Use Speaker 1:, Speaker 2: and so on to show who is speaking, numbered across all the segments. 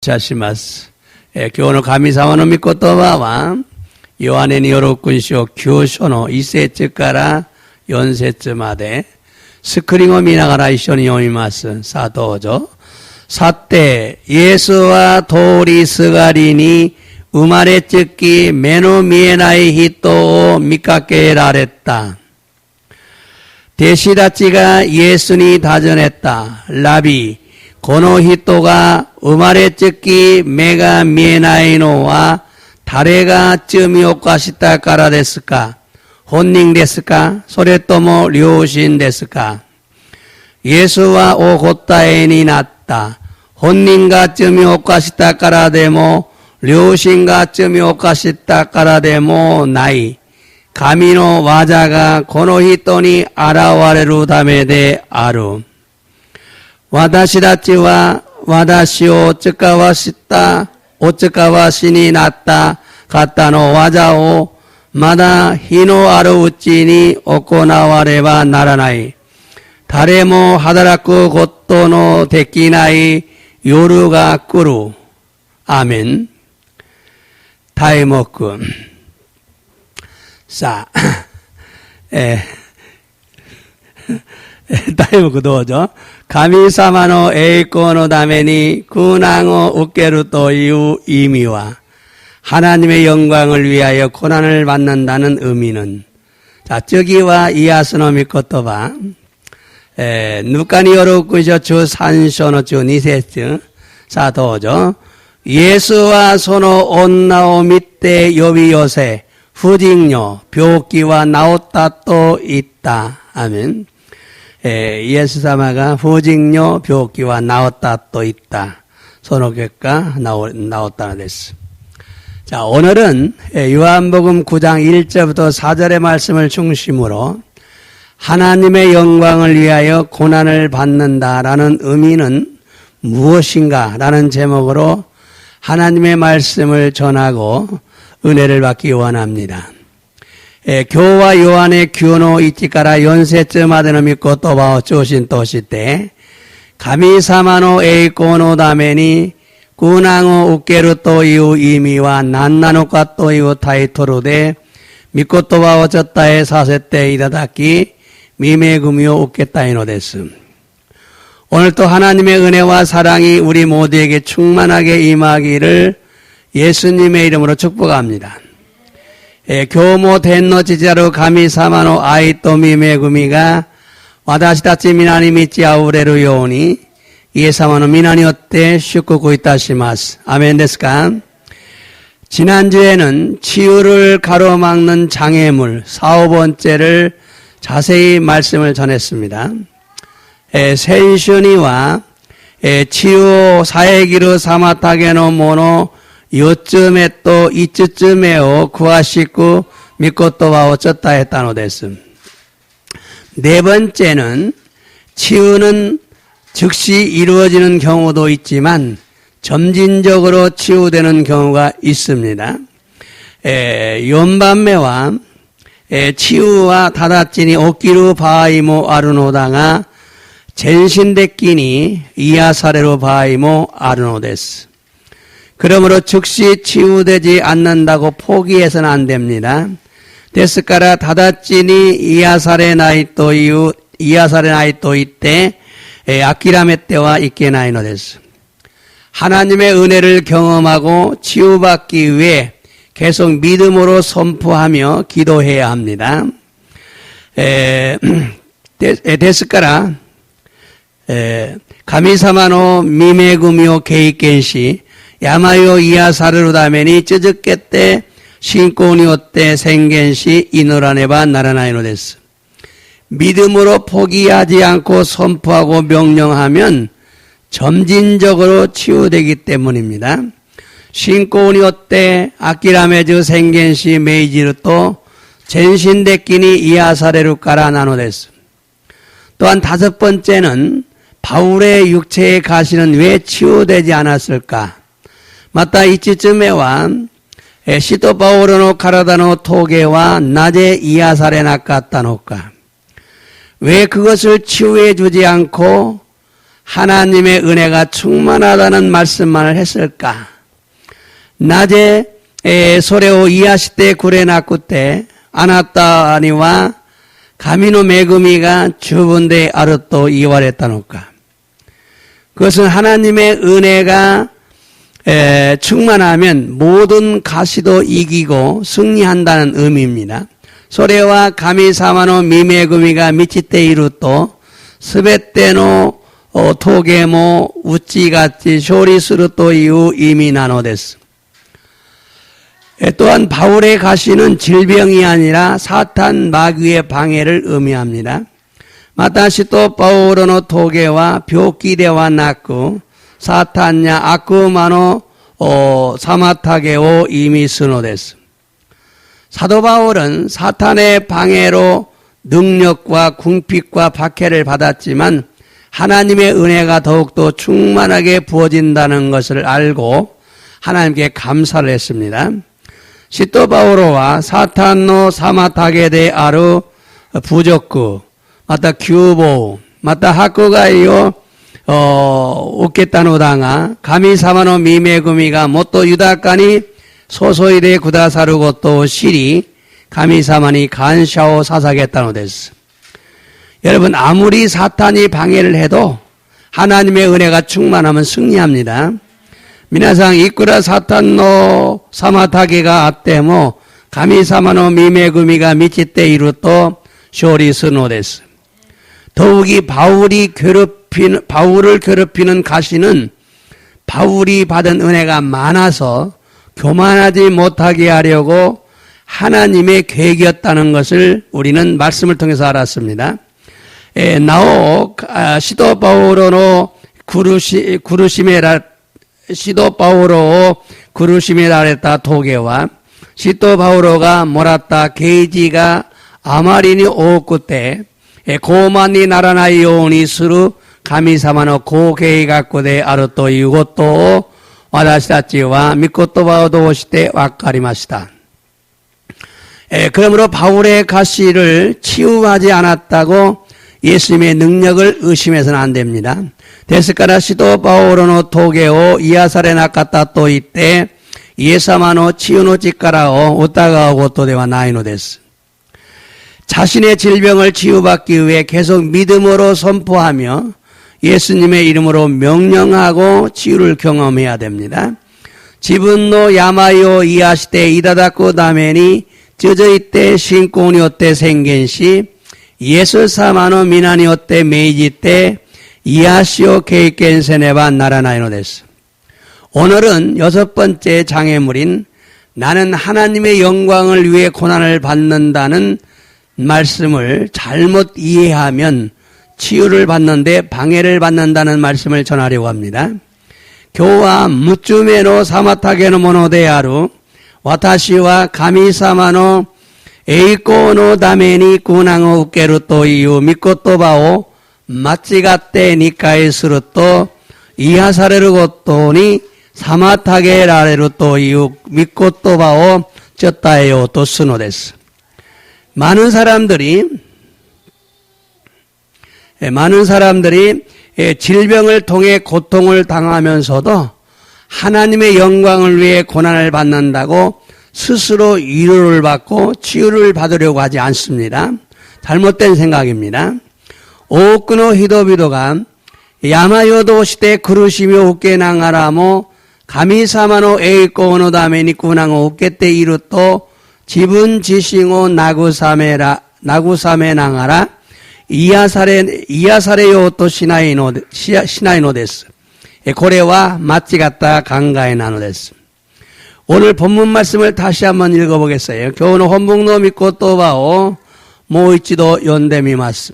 Speaker 1: します。今日の神様の御言葉は、ヨハネによる福音書9章の1節から4節まで、スクリーンを見ながら一緒に読みます。さあどうぞ。さて、イエスは通りすがりに生まれつき目の見えない人を見かけられた。弟子たちがイエスに尋ねた。ラビ、この人が生まれつき目が見えないのは誰が罪を犯したからですか？本人ですか？それとも両親ですか？イエスはお答えになった。本人が罪を犯したからでも、両親が罪を犯したからでもない。神の技がこの人に現れるためである。私たちは私をお使わしになった方の技をまだ日のあるうちに行わねばならない。誰も働くことのできない夜が来る。アーメン。題目。さあ、題目どうぞ。神様の栄光のために苦難を受けるという意味は하나님의 영광을 위하여 고난을 받는다는 의미는 자, 저기와 이하스노 미코토바 누가니오로 그저 주 산쇼노 주 니세츠 자, 도저 예수와 소노 온나오 밑에 요비 요새 후징요病気は 나왔다 또 있다. 아멘. 예수様が 후징요病気は 나왔다 또 있다. 소노객가 나왔다는 데스. 자, 오늘은 요한복음 9장 1절부터 4절의 말씀을 중심으로 하나님의 영광을 위하여 고난을 받는다라는 의미는 무엇인가 라는 제목으로 하나님의 말씀을 전하고 은혜를 받기 원합니다. 今日はヨハネ9の1から4節までの御言葉を中心として、神様の栄光のために苦難を受けるという意味は何なのかというタイトルで、御言葉を伝えさせていただき、御恵みを受けたいのです。 오늘도 하나님의 은혜와 사랑이 우리 모두에게 충만하게 임하기를 예수님의 이름으로 축복합니다. 今日も天の父なる神様の愛と御恵みが私たち皆に満ち溢れるようにイエス様の皆によって祝福いたします。아멘ですか? 지난주에는 치유를 가로막는 장애물 4번째를 자세히 말씀을 전했습니다. 센슈니와 치유 사회기로 사마타게노 모노 요쯤에 또 이쯤에요 구하시고 미코토와 어쩌다 했다노 데스. 네 번째는 치유는 즉시 이루어지는 경우도 있지만 점진적으로 치유되는 경우가 있습니다. 연반매와 치유와 다다치니 오키루 바이모 아르노다가 젠신데끼니 이하사레로 바이모 아르노 데스. 그러므로 즉시 치유되지 않는다고 포기해서는 안 됩니다. ですから直ちに癒されないと言って諦めてはいけないのです. 하나님의 은혜를 경험하고 치유받기 위해 계속 믿음으로 선포하며 기도해야 합니다. ですから神様の御恵みを経験し病を癒されるために続けて信仰によって宣言し祈らねばならないのです. 믿음으로 포기하지 않고 선포하고 명령하면 점진적으로 치유되기 때문입니다. 신고によって諦めず宣言し命じると全身的に癒されるからなのです. 또한 다섯 번째는 바울의 육체의 가시는 왜 치유되지 않았을까? また이쯤에와使徒パウロの体の峠はなぜ癒されなかったのか? 왜 그것을 치유해 주지 않고 하나님의 은혜가 충만하다는 말씀만을 했을까? 낮에 소레오 이하시테 구레나쿠 때 아나타니와 가미노 메구미가 주분데 아르토 이와레타노까. 그것은 하나님의 은혜가 충만하면 모든 가시도 이기고 승리한다는 의미입니다. 소레와 가미사마노 미메구미가 미치테 이루토 스베테노 토게모 우찌가치 쇼리스루토 이후 이미 나노데스. 또한 바울의 가시는 질병이 아니라 사탄 마귀의 방해를 의미합니다. 마타시토 바오로노 토게와 묘기대와 나쿠 사탄냐 아쿠마노 사마타게오 이미 스노데스. 사도 바울은 사탄의 방해로 능력과 궁핍과 박해를 받았지만 하나님의 은혜가 더욱더 충만하게 부어진다는 것을 알고 하나님께 감사를 했습니다. 시토 바오로와 사탄노 사마타게데 아루 부족구 마타 규보 마타 하쿠가이요 오케타노다가 가미사마노 미메구미가 모토 유다카니 소소이데 구다사루고또 시리 가미사마니 간샤오 사사겠다노데스. 여러분, 아무리 사탄이 방해를 해도 하나님의 은혜가 충만하면 승리합니다. 미나상 이쿠라 사탄노 사마타게가 아때모 가미사마노 미메구미가 미치테 이루토 쇼리스노데스. 더욱이 바울을 괴롭히는 가시는 바울이 받은 은혜가 많아서 교만하지 못하게 하려고 하나님의 계획이었다는 것을 우리는 말씀을 통해서 알았습니다. 나오 시도 바오로노 시도 바오로 구루시메라레타 토게와 시도 바오로가 모라타 게이지가 아마리니 오쿠테 고만니 나라나이 요니 스루 가미사마노 고게이 가꾸데 아르토 이고토 와다시타치와 미코토바오도 오시테 와카리마시타. 그러므로 바울의 가시를 치유하지 않았다고 예수님의 능력을 의심해서는 안 됩니다. 데스카라 시도 바오로노 토게오 이아사레 나카타 또 이때 이에사마노 치유노 찌까라오 오타가오 고토데와 나이노 데스. 자신의 질병을 치유받기 위해 계속 믿음으로 선포하며 예수님의 이름으로 명령하고 치유를 경험해야 됩니다. 지분노 야마요 이아시테 이다다쿠 다메니 쯔저이때 신고니오때 생겐시 예수사마노 미나니오때 메이지때 이아시오 케이켄세네바 나라나이노데스. 오늘은 6번째 장애물인 나는 하나님의 영광을 위해 고난을 받는다는 말씀을 잘못 이해하면 치유를 받는데 방해를 받는다는 말씀을 전하려고 합니다. 교와 무쭈메노 사마타게노 모노데아루 와타시와 가미사마노 에이코노 다메니 구낭오 우케루토 이유 미코토바오 마찌가떼 니카이스루토 이하사레르고토니 사마타게라레루토 이유 미코토바오 쩌따에요 또 스노데스. 많은 사람들이 질병을 통해 고통을 당하면서도 하나님의 영광을 위해 고난을 받는다고 스스로 위로를 받고 치유를 받으려고 하지 않습니다. 잘못된 생각입니다. 오쿠노 히도비도가 야마요도 시대 그루시며 우케낭하라모 가미사마노 에이코노 다메니 꾸낭오 우케테 이루토 지분 지싱오 나구사메낭하라 이야사레요 또 시나이노 데스. 고래와 마찌가타 강가에 나노데스. 오늘 본문 말씀을 다시 한번 읽어보겠어요. 교훈 혼북노 믿고 또바오 모이치도 연데미마스.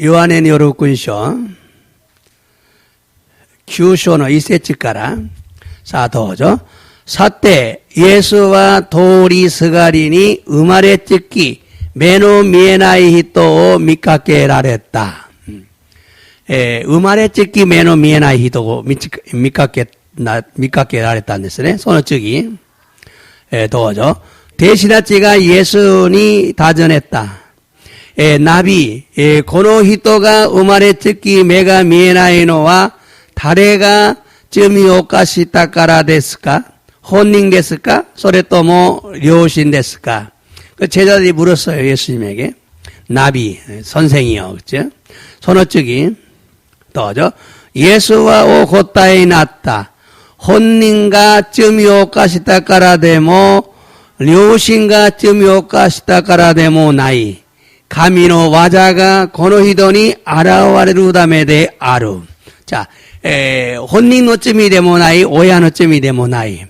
Speaker 1: 요한의 요르군쇼 규쇼노 이세치까라 사도죠. 사때 예수와 도리 스가리니 음아레 찍기 메노 미에나이 히토 미카케라랬다. 음아레 찍기 메노 미에나이 히토 미카케라랬다는 데스네. 손어쓰기 도죠. 대신하찌가 예수니 다전했다. ナビ、この人が生まれつき目が見えないのは誰が罪を犯したからですか？本人ですか？それとも両親ですか? 그 제자들이 물었어요. 예수님에게. 나비, 선생이요. 그죠? 선어적이 또죠. 예수와 오 고타에 났다. 혼인가罪を犯したからでも両親が罪を犯したからでもない。神の技がこの人に現れるためである. 자, 혼인의罪でもない、親の罪でもない.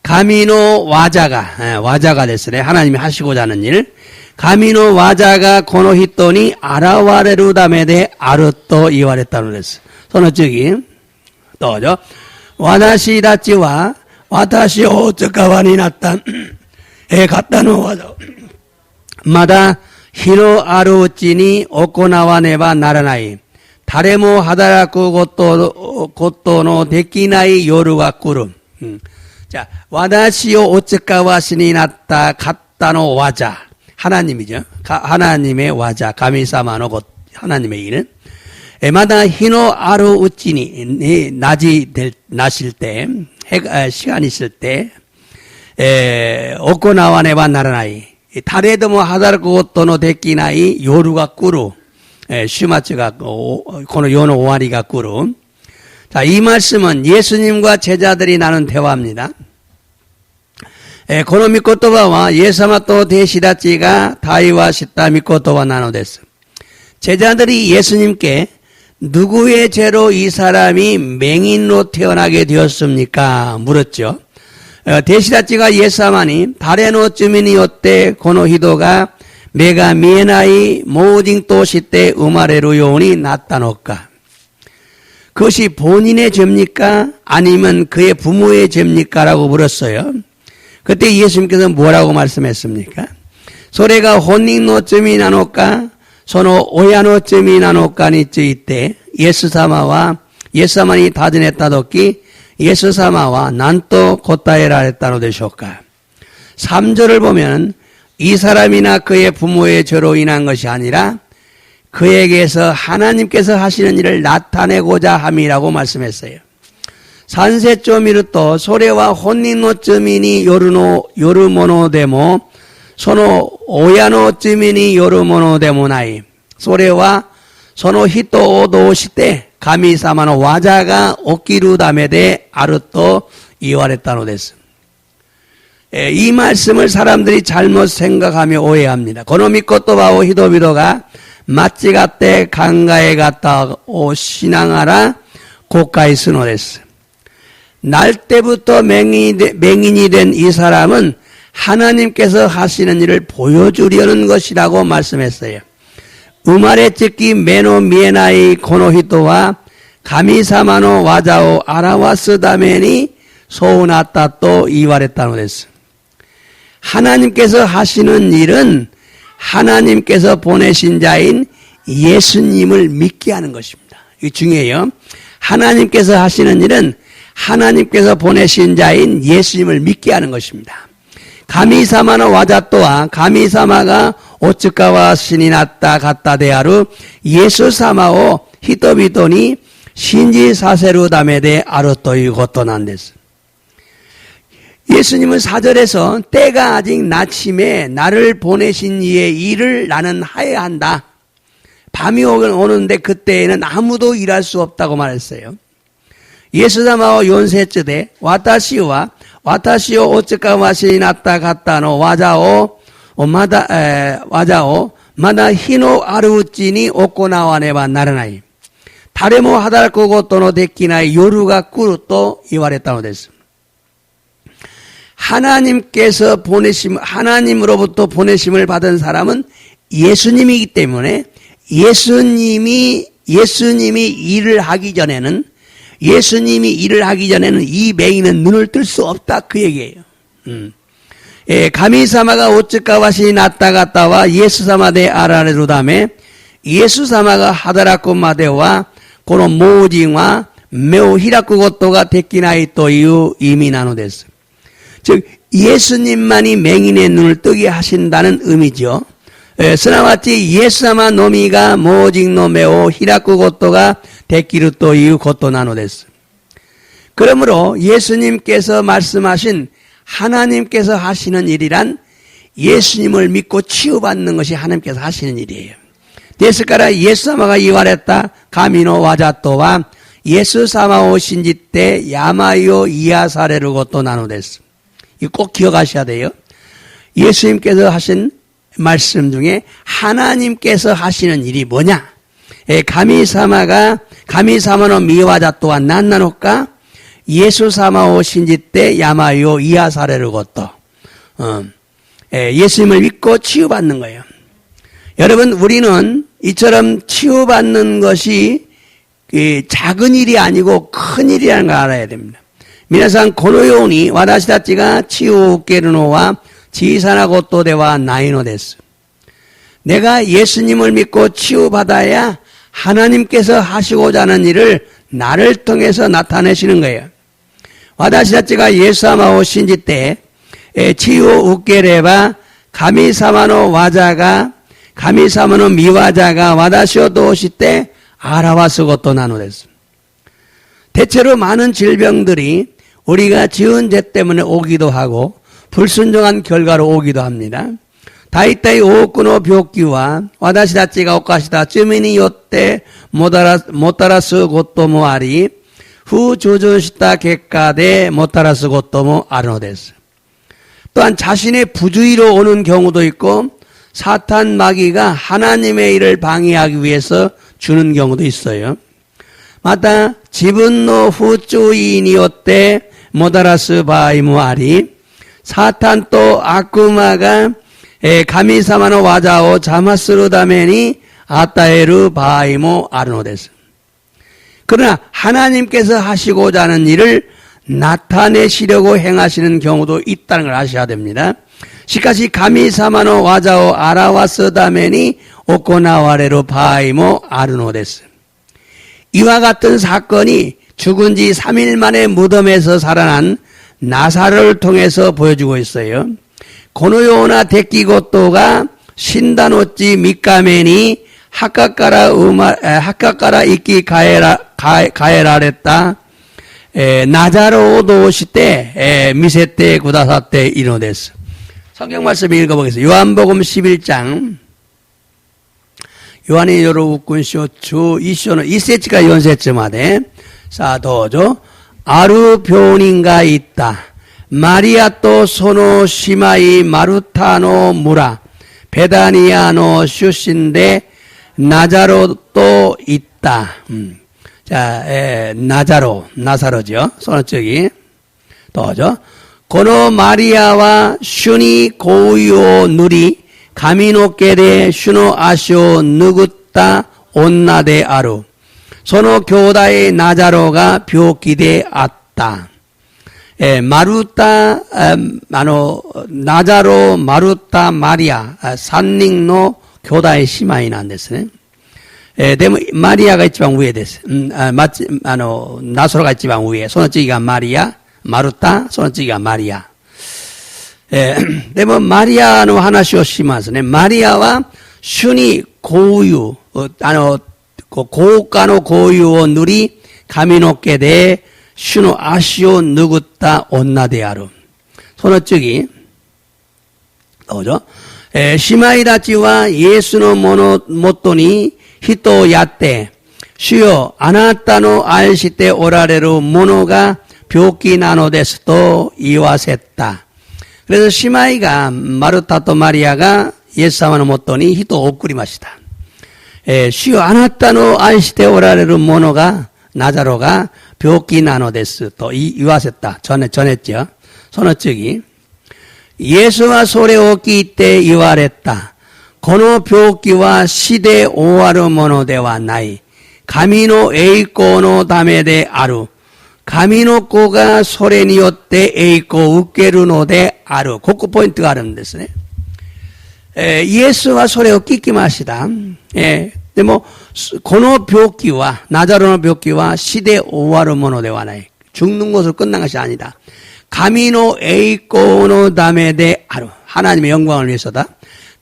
Speaker 1: 가미노 와자가 됐으래. 하나님이 하시고자 하는 일. 가미노 와자가 고노 히토니 아라와레루 다메데 아르토 이와레타노 데스. 소노츠기. 또죠. 와다시 다치와 와타시 오츠카와니 나탄 에 갔다노 와자. 마다 히로 아루우치니 오코나와네바 나라나이. 다레모 하다라쿠 고토노 데키나이 요루가 꾸름. 자, 와다시오 오츠카와시니 나타 갔다노 와자. 하나님이죠. 하나님의 와자. 가미사마노 곧 하나님의 일은. 에마다 히노 아루 우찌니, 나실 때, 시간 있을 때, 오코나와네바 나라나이. 다레도모 하다르고 또노 데키나이 요루가 꾸루. 슈마츠가, 고노 요노 오와리가 꾸루. 자, 이 말씀은 예수님과 제자들이 나눈 대화입니다. 고노 미코토바와 예사마토 데시다치가 다이와 시타 미코토바 나노데스. 제자들이 예수님께 누구의 죄로 이 사람이 맹인으로 태어나게 되었습니까? 물었죠. 데시다치가 예사마니 다레노 주민이었대 고노 히도가 메가 미에나이 모딩 또시때 우마레루 요온이 나타노까. 그것이 본인의 죄입니까? 아니면 그의 부모의 죄입니까? 라고 물었어요. 그때 예수님께서 뭐라고 말씀했습니까? 소래가 혼인노쯤이 나노까? 소노 오야노쯤이 나노까? 니쯔이때 예수사마니 다진했다도끼 예수사마와 난또 고타에라 했다노 되쇼까? 3절을 보면 이 사람이나 그의 부모의 죄로 인한 것이 아니라 그에게서 하나님께서 하시는 일을 나타내고자 함이라고 말씀했어요. 산세조미르또 소레와 혼인노쯤이니 요르모노데모 소노 오야노쯤이니 요르모노데모나이 소레와 소노 히토오도시테 가미사마노 와자가 오키루다메데 아르토 이와레타노데스. 이 말씀을 사람들이 잘못 생각하며 오해합니다. 고노미코토바오 히도비도가 마찌가떼 강가에 갔다 오 신앙하라 고가이 스노데스. 날 때부터 맹인이 된 이 사람은 하나님께서 하시는 일을 보여주려는 것이라고 말씀했어요. 우마레 츠키 메노 미에나이 고노히토와 가미사마노 와자오 아라와스다메니 소우나타또 이와레타노데스. 하나님께서 하시는 일은 하나님께서 보내신 자인 예수님을 믿게 하는 것입니다. 이거 중요해요. 하나님께서 하시는 일은 하나님께서 보내신 자인 예수님을 믿게 하는 것입니다. 가미사마노 와자또와 가미사마가 오츠카와 신이 났다 갔다 대하루 예수사마오 히토비토니 신지사세루 다메데 아르토이 고토난데스. 예수님은 4절에서 때가 아직 나침에 나를 보내신 이의 일을 나는 하여야 한다. 밤이 오는데 그때에는 아무도 일할 수 없다고 말했어요. 예수사마오 연세쯔데 와타시오 오츠카와시 나타 갔다노 와자오 마다 히노 아루우찌니 오코나와네바 나라나이 다레모 하다르코 고토노 데키나이 요루가 꾸루또 이와레타노 데스. 하나님으로부터 보내심을 받은 사람은 예수님이기 때문에 예수님이 일을 하기 전에는 이 맹인은 눈을 뜰 수 없다 그 얘기예요. 가미사마가 오츠카와시 나타갔다와 예수사마데 아라레루 다음에 예수사마가 하다라쿠 마데와 고노 모징와 매우 히라쿠 고토가 데키나이 또 이유 이미나노 데스. 즉 예수님만이 맹인의 눈을 뜨게 하신다는 의미죠. すなわちイエス様のみが盲人の目を開くことができるということなのです。 그러므로 예수님께서 말씀하신 하나님께서 하시는 일이란 예수님을 믿고 치유받는 것이 하나님께서 하시는 일이에요. ですからイエス様が言われた神の技とはイエス様を信じて病を癒されることなのです. 이거 꼭 기억하셔야 돼요. 예수님께서 하신 말씀 중에 하나님께서 하시는 일이 뭐냐? 神様の御業とは何なのか? イエス様を信じて病を癒されること. 예수님을 믿고 치유받는 거예요. 여러분, 우리는 이처럼 치유받는 것이 작은 일이 아니고 큰 일이라는 걸 알아야 됩니다. 皆さん、このように私たちが治癒を受けるのは小さなことではないのです. 내가 예수님을 믿고 치유받아야 하나님께서 하시고자 하는 일을 나를 통해서 나타내시는 거예요. 私たちがイエス様を信じて治癒を受ければ神様の技が神様の御業が私を通して表すことなのです. 대체로 많은 질병들이 우리가 지은 죄 때문에 오기도 하고 불순종한 결과로 오기도 합니다. 大体多くの病気は私たちが犯した罪によってもたらすこともあり、不従順した結果でもたらすこともあるのです. 또한 자신의 부주의로 오는 경우도 있고 사탄 마귀가 하나님의 일을 방해하기 위해서 주는 경우도 있어요. また自分の不注意によってもたらす場合もあり、サタンと悪魔が神様の技を邪魔するために与える場合もあるのです. 그러나 하나님께서 하시고자 하는 일을 나타내시려고 행하시는 경우도 있다는 걸 아셔야 됩니다. しかし神様の技を表すために行われる場合もあるのです. 이와 같은 사건이 죽은 지 3일 만에 무덤에서 살아난 나사로를 통해서 보여주고 있어요. このような出来事が死んだ後3日目に墓から生き返られたナザロを通して見せてくださっているのです. 성경 말씀 읽어보겠습니다. 요한복음 11장 요한이 요로우꾼 쇼추 이쇼는 1세치가 4세치まで さあどうぞ. 아루 병인가 있다. 마리아 또 소노 시마이 마루타노 무라 베다니아노 슈신데 나자로 또 있다. 자, 나사로죠. 소노쪽이. 또죠. 고노 마리아와 슈니 고유오 누리 가미노케데 슈노 아쇼 누구따 온나데 아루. 소노 교다의 나자로가 병기되 왔다. 마루타, 나자로, 마루타, 마리아, 산닝노 교다의 시마이なんですね.でも、マリアが一番上です。ナソロが一番上。その次がマリア、マルタ、その次がマリア。でも、マリアの話をしますね。マリアは、主に香油、高価の香油を塗り、髪の毛で、主の足を拭った女である。その次、どうぞ。姉妹たちはイエスのもとに人をやって、主よ、あなたの愛しておられるものが病気なのですと言わせた。그래서姉妹がマルタとマリアがイエス様のもとに人を送りました。主よ、あなたの愛しておられるものがナザロが病気なのですと言わせた。전했죠. その次。イエスはそれを聞いて言われた。この病気は死で終わるものではない。神の栄光のためである。神の子がそれによって栄光を受けるのである。ここポイントがあるんですね。イエスはそれを聞きました。でも、この病気は、ナザロの病気は死で終わるものではない。죽는 것으로 끝난 것이 아니다.神の栄光のためである. 하나님의 영광을 위해서다.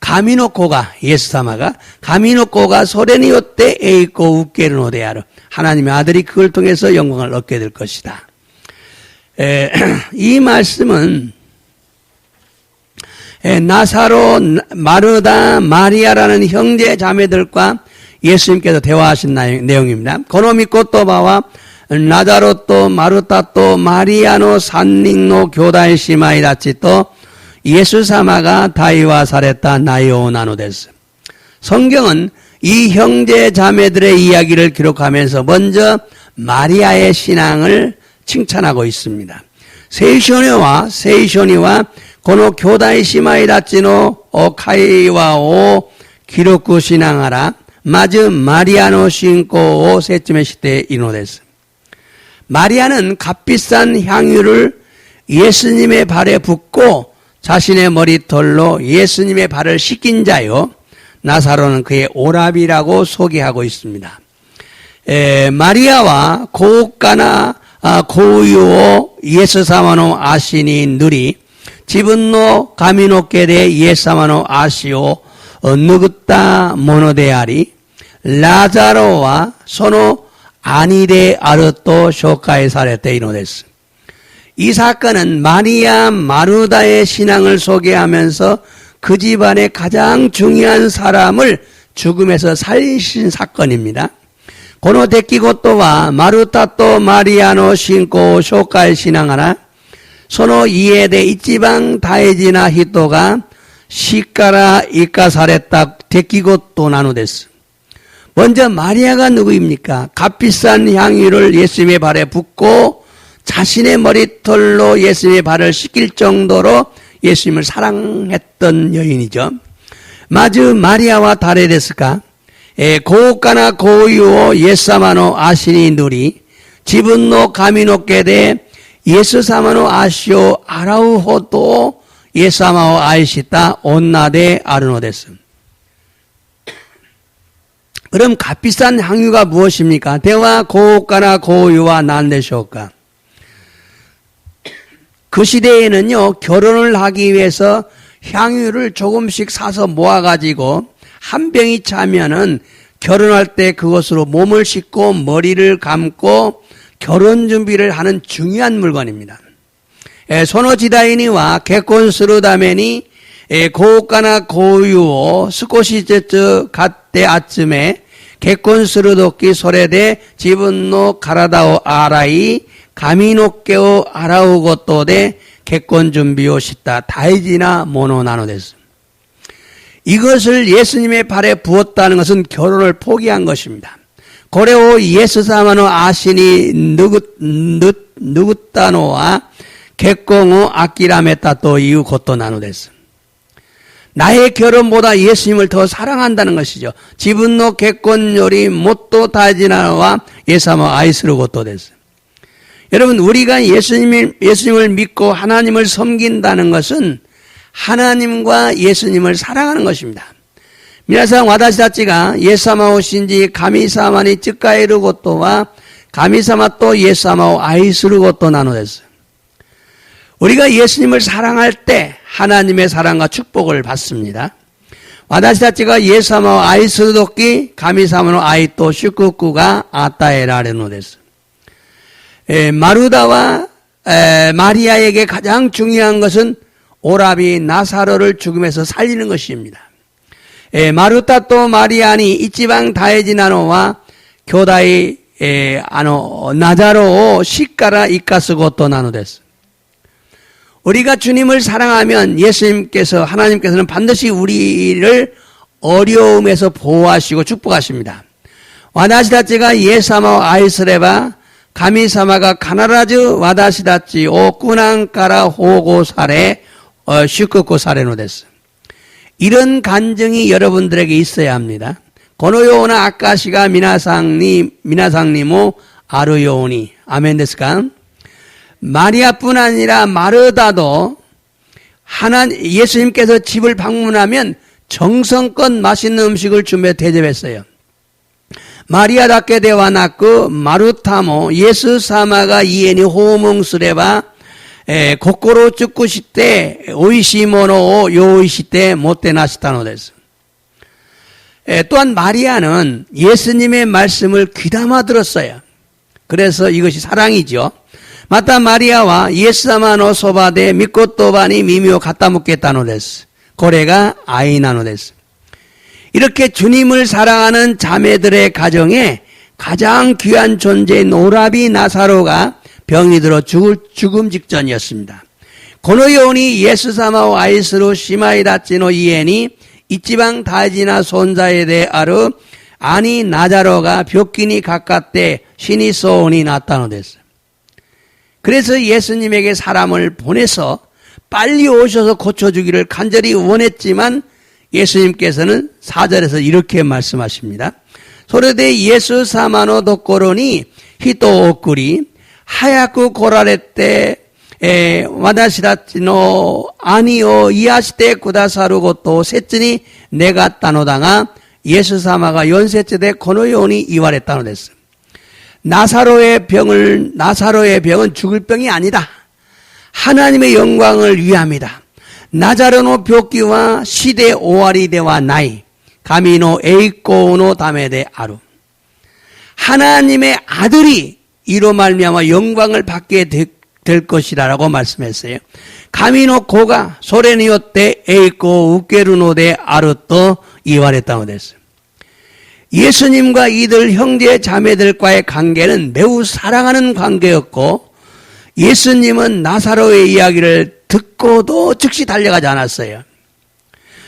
Speaker 1: 가미노코가 예수사마가 가미노코가 소레니오때 에이코 우케르노데아르 하나님의 아들이 그걸 통해서 영광을 얻게 될 것이다. 이 말씀은 나사로, 마르다, 마리아라는 형제 자매들과 예수님께서 대화하신 내용입니다. 고노미코 또바와 나자로 또 마르타 또 마리아노 산닝노 교다의 시마이다치 또 예수사마가 다이와 사레타 나이오나노데스. 성경은 이 형제 자매들의 이야기를 기록하면서 먼저 마리아의 신앙을 칭찬하고 있습니다. 세이쇼니와 고노 교다의 시마이다치노 오카이와오 기록구 신앙하라 마즈 마리아노 신고 세쯤의 시대 이노데스. 마리아는 값비싼 향유를 예수님의 발에 붓고 자신의 머리털로 예수님의 발을 씻긴 자요. 나사로는 그의 오라비라고 소개하고 있습니다. 마리아와 고우까나 고우유오 예수사마노 아시니 누리 지분노 가미노케데 예사마노 아시오 누구따 모노데아리 라자로와 소노 아니데 아르토 쇼카에 사레테 이노데스. 이 사건은 마리아 마르다의 신앙을 소개하면서 그 집안의 가장 중요한 사람을 죽음에서 살리신 사건입니다. 고노 데키고토와 마르타토 마리아노 신고 쇼카에 신앙하라 소노 이에데 이치방 다에지나 히토가 시카라 이카사레타 데키고토 나누데스. 먼저 마리아가 누구입니까? 값비싼 향유를 예수님의 발에 붓고 자신의 머리털로 예수님의 발을 씻길 정도로 예수님을 사랑했던 여인이죠. 마즈 마리아와 다레데스가 고우까나 고유오 예사마노 아시니 누리 지분노 가미노케데 예수사마노 아시오 아라우호도 예사마오 아이시타 온나데 아르노데스. 그럼 값비싼 향유가 무엇입니까? 대와 고우까나 고유와 난데쇼까. 그 시대에는요, 결혼을 하기 위해서 향유를 조금씩 사서 모아가지고 한 병이 차면은 결혼할 때 그것으로 몸을 씻고 머리를 감고 결혼 준비를 하는 중요한 물건입니다. 소노지다이니와 개콘스루다메니 고우까나 고유오 스코시제츠 갓데 아쯤에 개콘스루도끼 소레데 지분노 가라다오 아라이 가미노케오 아라우고토데 개콘 준비오 시타 다이지나 모노나노데스. 이것을 예수님의 발에 부었다는 것은 결혼을 포기한 것입니다. 고레오 예수사마노 아시니 누구따노와 개꽁오 아키라메타또 이유 고토 나누데스. 나의 결혼보다 예수님을 더 사랑한다는 것이죠. 지분노 개콘 요리 못도 다지나와 예사마 아이스루 고토 데스. 여러분, 우리가 예수님을 믿고 하나님을 섬긴다는 것은 하나님과 예수님을 사랑하는 것입니다. 미나상 와다시다치가 예사마오 신지 가미사마니 쯔카에르 고토와 가미사마 또 예사마오 아이스루 고토 나누데스. 우리가 예수님을 사랑할 때 하나님의 사랑과 축복을 받습니다. 와다시다치가 예사마오 아이스루 도끼 가미사마노 아이토 슈쿠쿠가 아따에라레노데스. 마르다와 마리아에게 가장 중요한 것은 오라비 나사로를 죽음에서 살리는 것입니다. 마르타 또 마리아니 이치방 다에지나노와 교다이 나자로 시카라 이카스고토 나누데스. 우리가 주님을 사랑하면 하나님께서는 반드시 우리를 어려움에서 보호하시고 축복하십니다. 와다시다치가 예사마 아이스레바 가미사마가 카나라즈 와다시다치 오꾸난까라 호고사레 슈크코사레노데스. 이런 간증이 여러분들에게 있어야 합니다. 고노요나 아까시가 미나상니모 아르요니 아멘ですか? 마리아뿐 아니라 마르다도 예수님께서 집을 방문하면 정성껏 맛있는 음식을 준비해 대접했어요. 마리아답게 대와나크 마루타모 예수 사마가 이에니 호몽스레바 心尽くして美味しいものを用意してもてなしたのです。또한 마리아는 예수님의 말씀을 귀담아 들었어요. 그래서 이것이 사랑이죠. 마타 마리아와 예수사마のそばで御言葉に耳を傾けたのです。これが愛なのです。이렇게 주님을 사랑하는 자매들의 가정에 가장 귀한 존재인 오라비 나사로가 병이 들어 죽음 직전이었습니다. このようにイエス様を愛する姉妹たちの家に一番大事な存在である兄ナザロが病気にかかって死にそうになったのです。 그래서 예수님에게 사람을 보내서 빨리 오셔서 고쳐주기를 간절히 원했지만 예수님께서는 4절에서 이렇게 말씀하십니다. それでイエス様のところに人を送り早く来られて私たちの兄を癒してくださることを切に願ったのだがイエス様が4節でこのように言われたのです。 나사로의 병은 죽을 병이 아니다. 하나님의 영광을 위함이다. 나자로의 병기와 시대 오아리데와 나이 가미노 에이코노 다메데 아루. 하나님의 아들이 이로 말미암아 영광을 받게 될 것이라고 말씀했어요. 가미노 고가 소레니오테 에이코 우케르노데 아루또 이와랬다고 됐어요. 예수님과 이들 형제 자매들과의 관계는 매우 사랑하는 관계였고 예수님은 나사로의 이야기를 듣고도 즉시 달려가지 않았어요.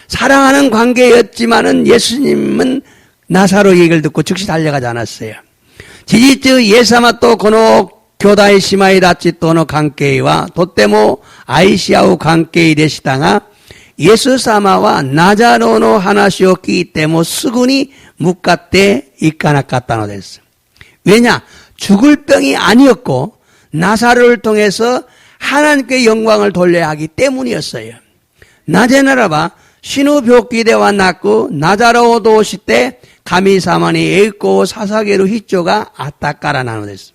Speaker 1: 사랑하는 관계였지만은 예수님은 나사로 얘기를 듣고 즉시 달려가지 않았어요. 지지츠 예사마 또 고노 교다의 시마이 다치 또노 관계와 도때모 아이시아우 관계이 되시다가 예수 사마와 나자로노 하나시오 끼 때문에 수군이 묵갔대 이까나갔다노 됐어. 왜냐? 죽을 병이 아니었고 나사로를 통해서 하나님께 영광을 돌려야 하기 때문이었어요. 나제나라바 신우병기대와 낳고 나자로도 오실 때 가미사마니 에이코 사사게로 히조가 아따까라나노 됐어.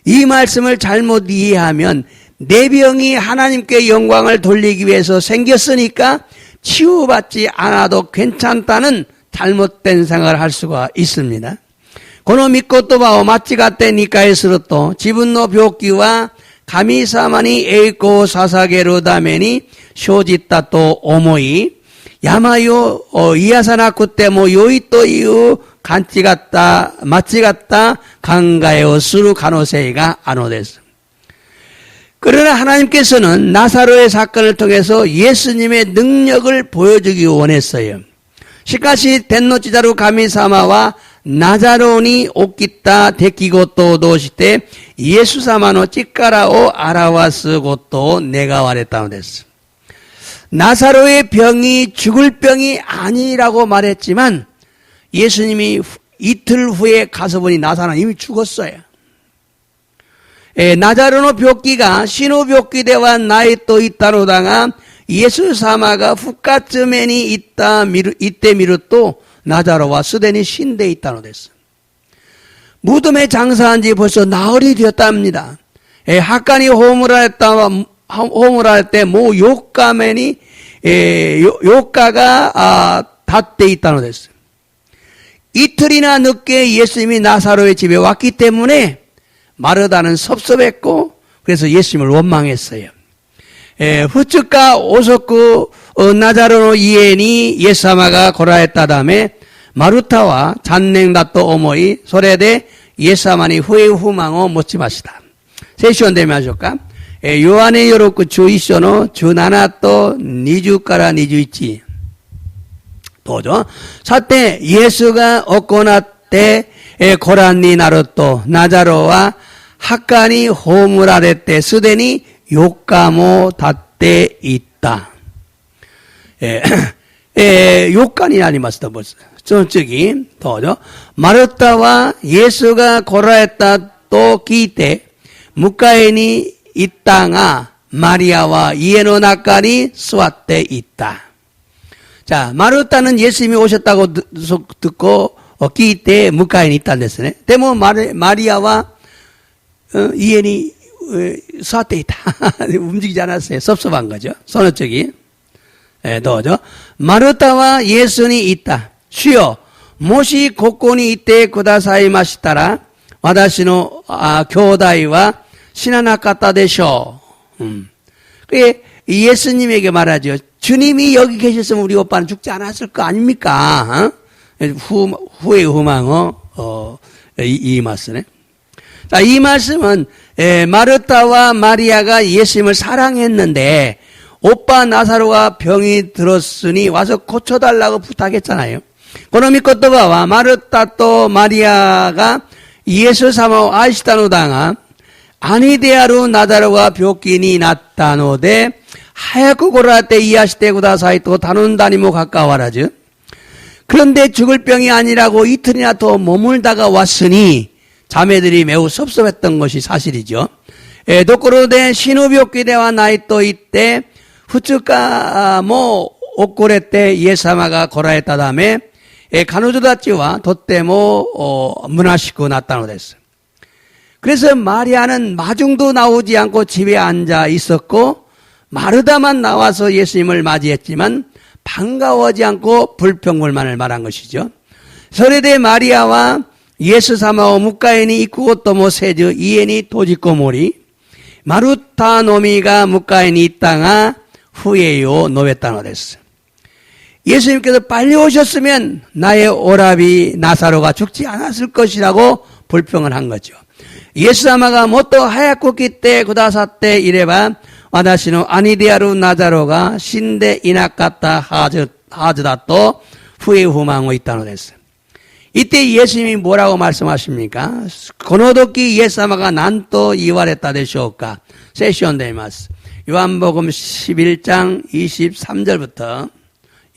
Speaker 1: 이 말씀을 잘못 이해하면 내 병이 하나님께 영광을 돌리기 위해서 생겼으니까 치유받지 않아도 괜찮다는 잘못된 생각을 할 수가 있습니다. この御言葉を間違って理解すると自分の病気は神様に栄光を捧げるために生じたと思い病を癒さなくても良いという間違った間違った考えをする可能性があるのです。 그러나 하나님께서는 나사로의 사건을 통해서 예수님의 능력을 보여주기 원했어요. しかし天の地たる神様はナザロに起きた出来事を通してイエス様の力を表すことを願われたのです。 나사로의 병이 죽을 병이 아니라고 말했지만 예수님이 이틀 후에 가서 보니 나사로는 이미 죽었어요. 나자로의 병기가 신우병기대와 나이 또 있다노다가 예수 사마가 후카츠면이 이때 미루또 나자로와 수데니 신데 있다노 됐어. 무덤에 장사한 지 벌써 나흘이 되었답니다. 학간이 호물할 때 모 요가면이 요가가 닫대 있다노 됐어. 이틀이나 늦게 예수님이 나사로의 집에 왔기 때문에 마르다는 섭섭했고 그래서 예수님을 원망했어요. 후츠카 오소쿠 나자로노 이엔이 예사마가 고라했다 다음에 마루타와 잔냉다또 오모이 소레데 예사마니 후에 후망を持ちました。聖書を読んでみましょうか。ヨハネ6 11章の17と20から21。どうぞ。さて、イエスが行って、ご覧になると、ナザロは墓に葬られてすでに4日も経っていった。4日になりました。その次、どうぞ。マルタはイエスが来られたと聞いて、迎えに行ったが、マリアは家の中に座っていた。 자, 마르타는 예수님이 오셨다고 듣고聞いて迎えに行ったんですね。でもマリアは家に座っていた. 움직이지 않았어요. 섭섭한 거죠. 선어 쪽이. 도죠. 마르타와 예수니 있다. 주여, もしここにいてくださいましたら私の兄弟は死ななかったでしょう. 그게 예수님에게 말하죠. 주님이 여기 계셨으면 우리 오빠는 죽지 않았을 거 아닙니까? 후의 후망, 이 말씀에. 자, 이 말씀은, 마르타와 마리아가 예수님을 사랑했는데, 오빠 나사로가 병이 들었으니 와서 고쳐달라고 부탁했잖아요. 그놈이 것도바와 마르타 또 마리아가 예수様を愛したのだが、兄であるナザロが病気になったので、早く来られて癒してくださいと頼んだにもかかわらず、그런데 죽을 병이 아니라고 이틀이나 더 머물다가 왔으니 자매들이 매우 섭섭했던 것이 사실이죠. ところで死ぬ病気ではないと言って、2日も遅れてイエス様が来られたため、彼女たちはとっても虚しくなったのです. 그래서 마리아는 마중도 나오지 않고 집에 앉아 있었고 마르다만 나와서 예수님을 맞이했지만 반가워하지 않고 불평불만을 말한 것이죠. それで 마리아와 예수様を迎えに行くこともせず家に閉じこもりマルタのみが迎えに行ったが후회요述べたのです. 예수님께서 빨리 오셨으면 나의 오라비 나사로가 죽지 않았을 것이라고 불평을 한 거죠. イエス様がもっと早く来てくださっていれば私の兄であるナザロが死んでいなかったはずだと不平不満を言ったのです. 이때 예수님이 뭐라고 말씀하십니까? この時イエス様が何と言われたでしょうか? 세션 되ます. 요한복음 11장 23절부터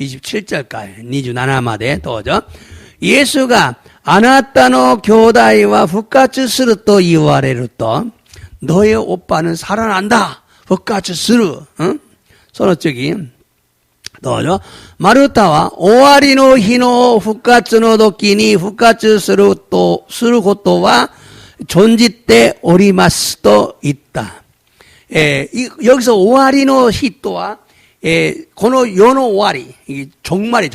Speaker 1: 27절까지 27마디 도죠. 예수가 あなたの兄弟は復活すると言われると 너의 오빠는 살아난다. 復活する. 응? その次 どうぞ. マルタは終わりの日の復活の時に復活することは存じておりますと言った. 여기서 終わりの日とは この世の終わり, 정말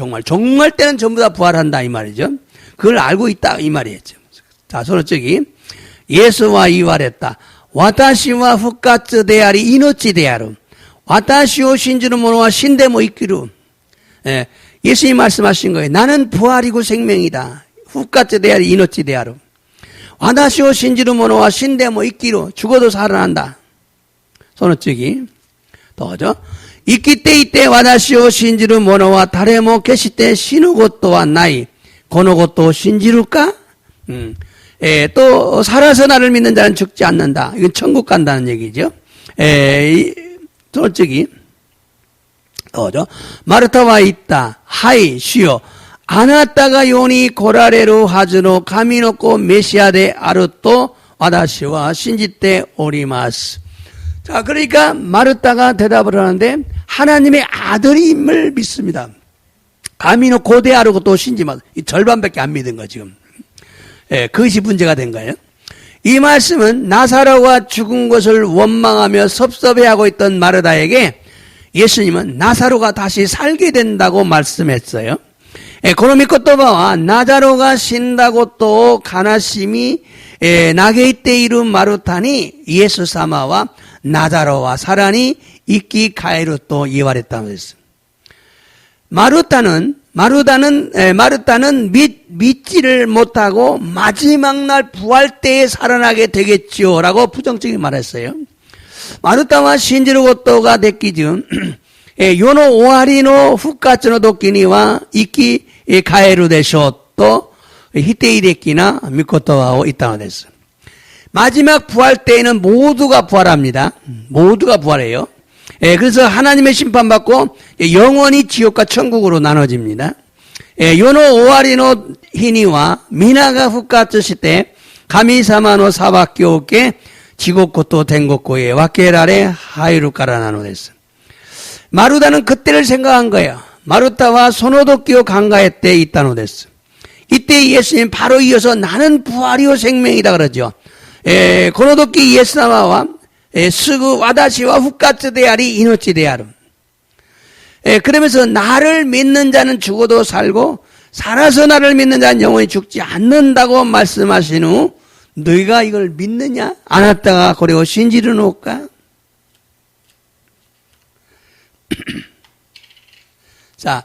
Speaker 1: 때는 전부 다 부활한다 이 말이죠. 그걸 알고 있다 이 말이었죠. 자, 서로 저기 예수와 이말했다. 私は復活であり命である. 私を信じる者は死んでも生きる. 예수님이 말씀하신 거예요. 나는 부활이고 생명이다. 復活であり命である. 私を信じる者は死んでも生きる. 죽어도 살아난다. 서로 저기 더죠. 生きていて私を信じる者は誰も決して死ぬことはない. このことを信じるか? 또 살아서 나를 믿는 자는 죽지 않는다. 이건 천국 간다는 얘기죠. 솔직히 또죠. 마르타와 있다. 하이 주여. あなたが世に来られるはずの神の子メシアであると私は信じております. 자, 그러니까 마르타가 대답을 하는데 하나님의 아들임을 믿습니다. 가미노 고대하르고 또 신지만 이 절반밖에 안 믿은 거 지금. 그것이 문제가 된 거예요. 이 말씀은 나사로가 죽은 것을 원망하며 섭섭해하고 있던 마르다에게 예수님은 나사로가 다시 살게 된다고 말씀했어요. 그놈이 것도바와 나사로가 신다고 또 가나심이 나게 이때 이룬 마르타니 예수 사마와 나사로와 사라니 이끼 가이로 또 이와랬다고 했습니다. 마르타는 믿지를 못하고 마지막 날 부활 때에 살아나게 되겠지요 라고 부정적인 말했어요. 마르타와 신지르 고토가 됐기 전 요노 오하리노 후카츠노 도끼니와 이끼 가에루 데쇼 또 히테이 데끼나 미코토와오 있다고 됐어요. 마지막 부활 때에는 모두가 부활합니다. 모두가 부활해요. 그래서 하나님의 심판받고 영원히 지옥과 천국으로 나눠집니다. 요노 오하리노 히니와 미나가復活して神様の裁きを受け地獄と天国へ分けられ入るからなのです. 마르다는 그때를 생각한 거예요. 마르타와 소노도끼を 考えていたのです. 이때 예수님 바로 이어서 나는 부활이요 생명이다 그러죠. 고노도끼 예수사마와 스구 와다시와 후카츠 데아리 이노치 데아름. 그러면서 나를 믿는 자는 죽어도 살고 살아서 나를 믿는 자는 영원히 죽지 않는다고 말씀하신 후 너희가 이걸 믿느냐? 안았다가 고래고 신지르 놓을까? 자,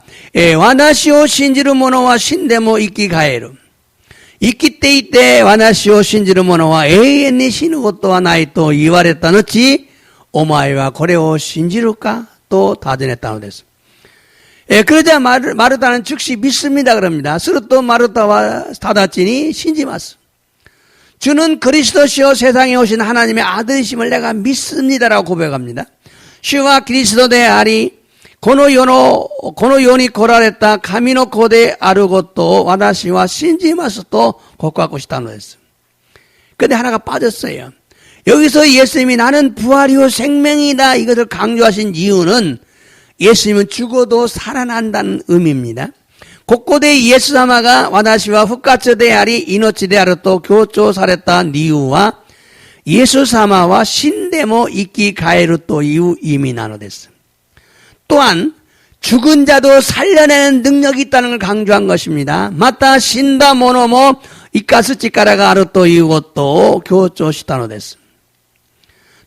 Speaker 1: 와나시오 신지르 모노와 신데모 이끼 가에루. 이끼 때 이때 와나시오 신지르 모노와 에이엔니 신우 것도와 나이 또 이와랬다 넣지 오마이와 고래오 신지르까? 또 다전했다고 됐습니다. 그러자 마르다는 즉시 믿습니다 그럽니다. 스르또 마르다와 다다치니 신지마스. 주는 그리스도시요 세상에 오신 하나님의 아들이심을 내가 믿습니다라고 고백합니다. 주와 그리스도 대 아리 고노요니 고라랬다 가미노 고대 아르고또 와다시와 신지마스 또 고하고 싶다는 거였어요. 근데 하나가 빠졌어요. 여기서 예수님이 나는 부활이요 생명이다 이것을 강조하신 이유는 예수님은 죽어도 살아난다는 의미입니다. 곳곳에 예수사마가 와다시와 후카츠 데아리 이노치 데아르 또 교조 사랬다 니우와 예수사마와 신데모 이끼 가에르 또 이유 이미 나눠댔어. 또한 죽은 자도 살려내는 능력이 있다는 걸 강조한 것입니다. 마타 신다 모노모 이카스 찌까라가 아르 또 이것도 교조 시타노됐어.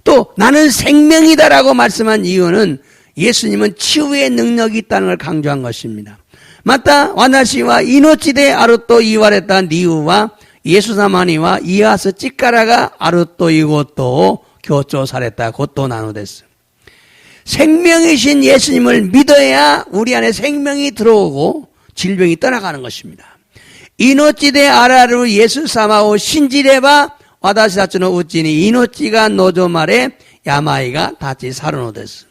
Speaker 1: 또 나는 생명이다라고 말씀한 이유는 예수님은 치유의 능력이 있다는 걸 강조한 것입니다. 마타 와나시와 이노치데 아르토 이와레타 니우와 예수사마니와 이아스 찌까라가 아르토 이것도 교조사랬다 곧또 나누됐어. 생명이신 예수님을 믿어야 우리 안에 생명이 들어오고 질병이 떠나가는 것입니다. 이노치데 아라루 예수사마오 신지레바 와다시다츠노 우찌니 이노치가 노조말에 야마이가 다치 사르노됐어.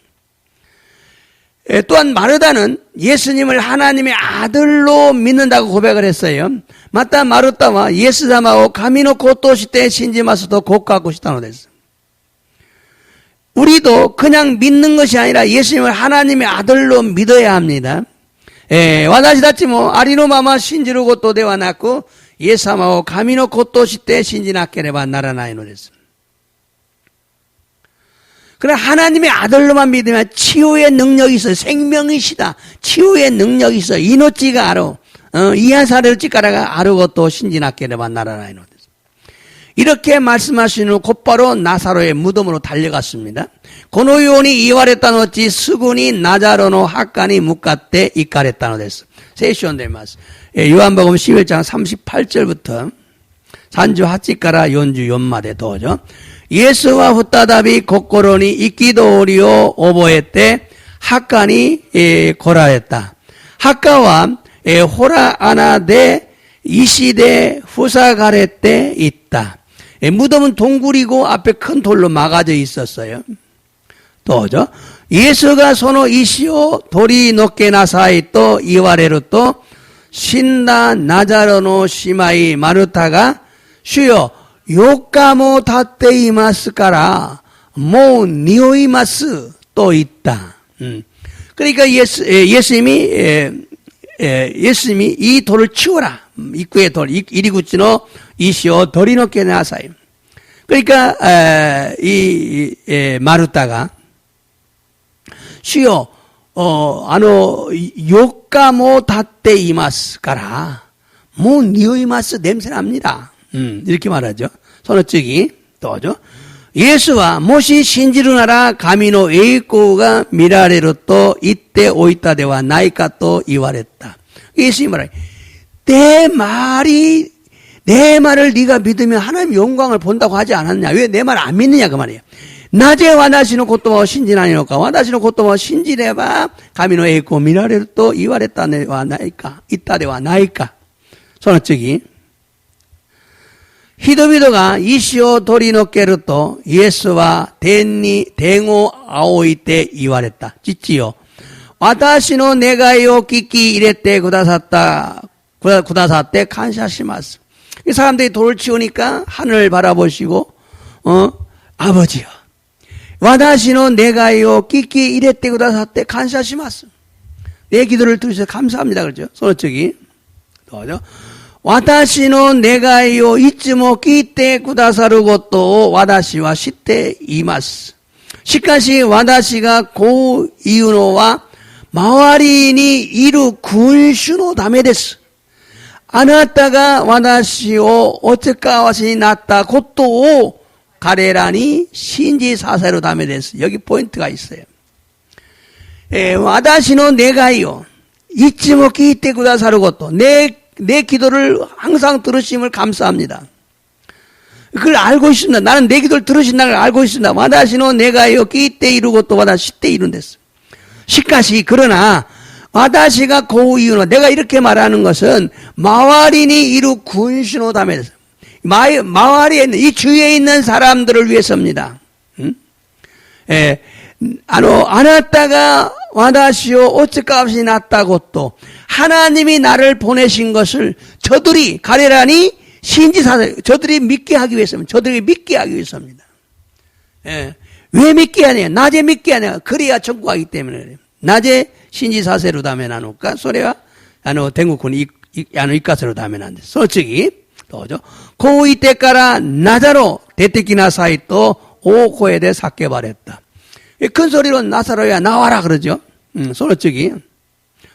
Speaker 1: 또한 마르다는 예수님을 하나님의 아들로 믿는다고 고백을 했어요. 마타 마르다와 예수사마오 가미노 고토시테 신지마스도 고하고 싶다노 됐어. 우리도 그냥 믿는 것이 아니라 예수님을 하나님의 아들로 믿어야 합니다. 와다시다치 아리노마마 신지루 고토 대와 낳고 예사마오 가미노 고토시테 신지나케레바 나라나이노 됐어. 그래 하나님의 아들로만 믿으면 치유의 능력이 있어요. 생명이시다. 치유의 능력이 있어요. 이노찌가 알아. 이하사를 찌까라가 아르고 또 신지나케레바 나라나이노 됐어. 이렇게 말씀하신 후 곧바로 나사로의 무덤으로 달려갔습니다. 고노요니 이와레타노치 스군이 나자로노 학간이 묵가때 이까레타노 됐어. 세시온데마스. 요한복음 11장 38절부터 산주 하치까라 연주 연마대 도죠. 예수와 후따답이 고꼬로니 이끼도리오 오보에때 학간이 고라했다. 학가와 호라아나데 이시데 후사가레때 있다. 무덤은 동굴이고 앞에 큰 돌로 막아져 있었어요. 또죠. 예수가 소노 이시오 도리 높게 나사이 또 이와레로 또 신다 나자로노 시마이 마르타가 주여 요까모 다떼이마스까라 모 니오이마스 또 있다. 그러니까 예수님이 이 돌을 치워라. 입구의 돌 이리구치노 이시오 도리노케 나사이. 그러니까 마르타가 주여 요까모 다떼이마스까라 모 니오이마스 냄새납니다. 이렇게 말하죠. 손어찌기 또죠. 예수와 모시 신지루나라 가미노 에이코가 미라레로 또 이때 오이타데와 나이까 또 이와랬다. 예수님 말해 내 말을 네가 믿으면 하나님 영광을 본다고 하지 않았냐? 왜 내 말 안 믿느냐 그 말이에요. 낮에 와다시노 고토모 신지나니노까 와다시노 고토모 신지레바 가미노 에이코 미라레로 또 이와랬다데와 나이까 이따데와 나이까 손어찌기 히도비도가 이시오 도리노케르토 예수와 댕오 아오이 때 이와랬다. 찌찌요. 와다시노 네가요 끼끼 이랬대 구다사때 간샤시마스. 이 사람들이 돌을 치우니까 하늘을 바라보시고 아버지요. 와다시노 네가요 끼끼 이랬대 구다사때 간샤시마스. 내 기도를 들으셔서 감사합니다. 그렇죠? 손어치기. 또죠. 와다시노 네가이요 이츠모 끼테 구다사루 것도 와다시와 시테 이마스. 시카시 와다시가 고 이유노와 마와리니 이루 군슈노 다메데스. 아나타가 와다시오 오츠카와시 나타 것도 가레라니 신지 사세로 다메데스. 여기 포인트가 있어요. 와다시노 네가이요 이츠모 끼테 구다사루 것도 내 기도를 항상 들으심을 감사합니다. 그걸 알고 있습니다. 나는 내 기도를 들으신다는 걸 알고 있습니다. 와다시노 내가요 끼때 이루고 또 와다시 때 이룬댔어. 시카시 그러나 와다시가 고우 이유노 내가 이렇게 말하는 것은 마와리니 이루 군시노 다메서 마와리에 있는 이 주위에 있는 사람들을 위해서입니다. 아나타가 와다시오 오츠값이 났다고 또 하나님이 나를 보내신 것을 저들이 가레라니 신지사세 저들이 믿게 하기 위해서입니다. 저들이 믿게 하기 위해서입니다. 왜 믿게 하냐? 낮에 믿게 하냐? 그래야 천국 가기 때문에 그래요. 낮에 신지사세로 다면 나누까 소리와 대국군 이까세로 다면 안 돼. 솔직히 또죠. 고이 때까라 나자로 대때기나 사이 또 오고에 대해 삭게 말했다. 큰 소리로 나사로야 나와라 그러죠. 솔직히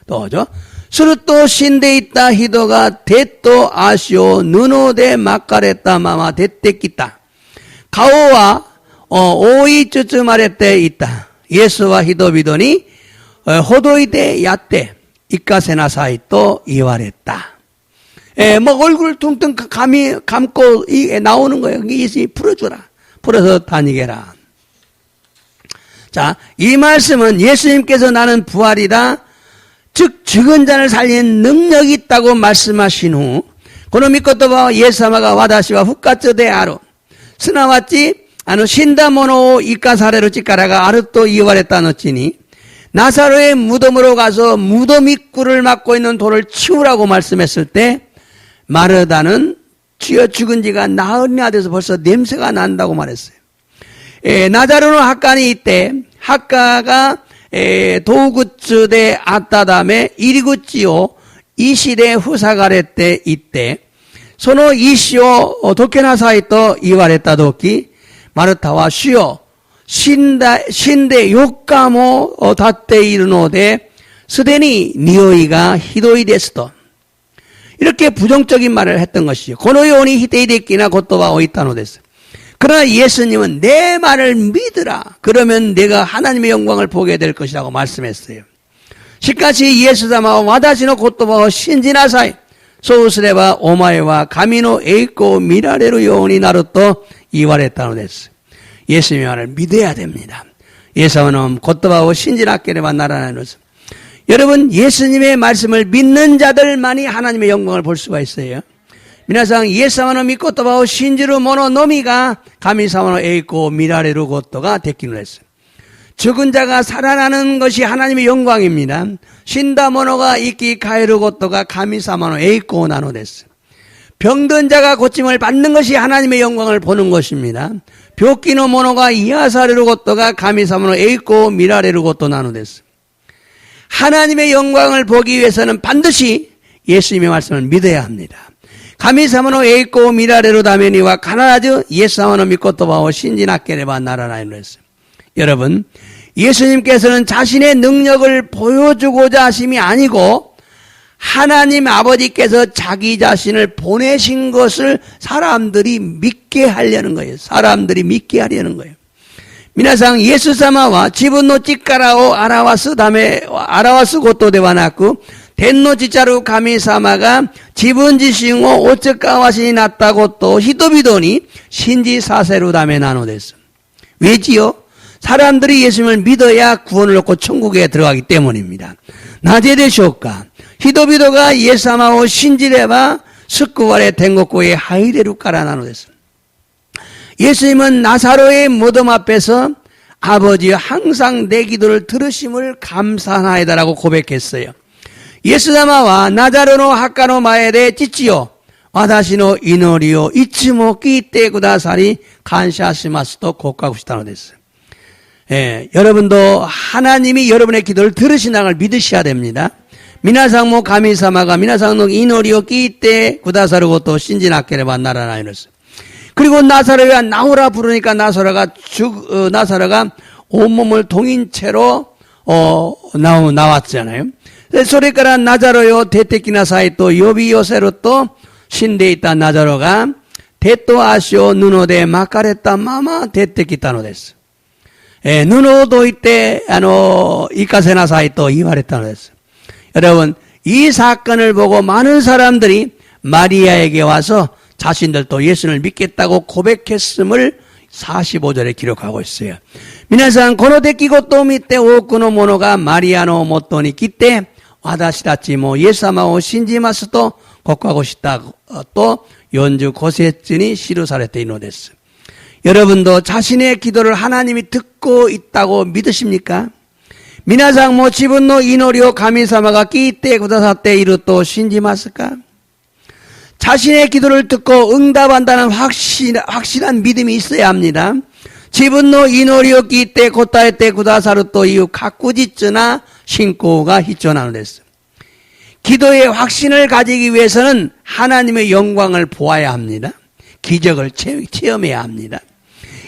Speaker 1: 또죠. 수르또 신데 있다 히도가 대또 아시오 누노데 막가랬다 마마 대때끼다. 가오와 오이 쭈쭈 말했대 있다. 예수와 히도비더니 호도이데 야떼 이까세나 사이 또 이와랬다. 뭐 얼굴 퉁퉁 감고 나오는 거예요. 예수님 풀어주라. 풀어서 다니게라. 자, 이 말씀은 예수님께서 나는 부활이다. 즉 죽은 자를 살리는 능력이 있다고 말씀하신 후 고노 미코토 바 예사마가 와다시와 후카츠데 아로 스나와찌 신다모노 이카사레로 찌까라가 아르또 이와랬다 넣지니 나사로의 무덤으로 가서 무덤 입구를 막고 있는 돌을 치우라고 말씀했을 때 마르다는 쥐어 죽은 지가 나흘이나 돼서 벌써 냄새가 난다고 말했어요. 나자르노 학간이 이때 학가가 도구츠대 아따담에 이리구찌요 이시대 후사가레 때 이때 소노 이시오 도케나사이 또 이와레따 도끼 마르타와 쉬어 신대 욕가모 다때 이르노데 스데니 니오이가 히도이 데스도 이렇게 부정적인 말을 했던 것이죠. 고노요니 히데이데끼나 고토바 오이타노 데스. 그러나 예수님은 내 말을 믿으라. 그러면 내가 하나님의 영광을 보게 될 것이라고 말씀했어요. 시카시 예수様は私の言葉を信じなさい。そうすればお前は神の栄光を見られるようになると言われたのです。 예수님의 말을 믿어야 됩니다. 예수님은 言葉を信じなければならないのです. 여러분 예수님의 말씀을 믿는 자들만이 하나님의 영광을 볼 수가 있어요. 皆さん、イエス様の御言葉を信じる者のみが神様の栄光を見られることができるのです. 죽은 자가 살아나는 것이 하나님의 영광입니다. 신다者が生き返ることが神様の栄光なのです. 병든 자가 고침을 받는 것이 하나님의 영광을 보는 것입니다. 病気の者が癒されることが神様の栄光を見られることなのです. 하나님의 영광을 보기 위해서는 반드시 예수님의 말씀을 믿어야 합니다. 神様の栄光を見られるためには必ずイエス様の御言葉を信じなければならないのです. 여러분, 예수님께서는 자신의 능력을 보여주고자 하심이 아니고 하나님 아버지께서 자기 자신을 보내신 것을 사람들이 믿게 하려는 거예요. 사람들이 믿게 하려는 거예요. 皆さん、イエス様は自分の力を表すことではなく天の父なる神様が自分自身をお使わしになったことを人々に信じさせるためなのです. 왜지요? 사람들이 예수님을 믿어야 구원을 얻고 천국에 들어가기 때문입니다. 나제 되쇼까? 人々がイエス様を信じれば救われ天国へ入れるからなのです. 예수님은 나사로의 무덤 앞에서 아버지 항상 내 기도를 들으심을 감사하나이다라고 고백했어요. イエス様はナザレの墓の前で父よ、私の祈りをいつも聞いてくださり感謝しますと告白したのです. 여러분도 하나님이 여러분의 기도를 들으신다는 걸 믿으셔야 됩니다. 皆さんも神様が皆さんの祈りを聞いてくださることを信じなければならないのです。 그리고 나사로가 나오라 부르니까 나사로가 온몸을 동인 채로 나왔잖아요. それからナザロよ出てきなさいと呼び寄せると死んでいたナザロが手と足を布で巻かれたまま出てきたのです。布をどいて行かせなさいと言われたのです。 여러분 이 사건을 보고 많은 사람들이 마리아에게 와서 자신들도 예수를 믿겠다고 고백했음을 45절에 기록하고 있어요. 皆さんこの出来事を見て多くの者がマリアのもとに来て私たちもイエス様を信じますと告白したと45節に記されているのです。 여러분도 자신의 기도를 하나님이 듣고 있다고 믿으십니까? 皆さんも自分の祈りを神様が聞いてくださっていると信じますか? 자신의 기도를 듣고 응답한다는 확실한 믿음이 있어야 합니다. 自分の祈りを聞いて答えてくださるという確実な信仰が必要なのです。 기도의 확신을 가지기 위해서는 하나님의 영광을 보아야 합니다. 기적을 체험해야 합니다.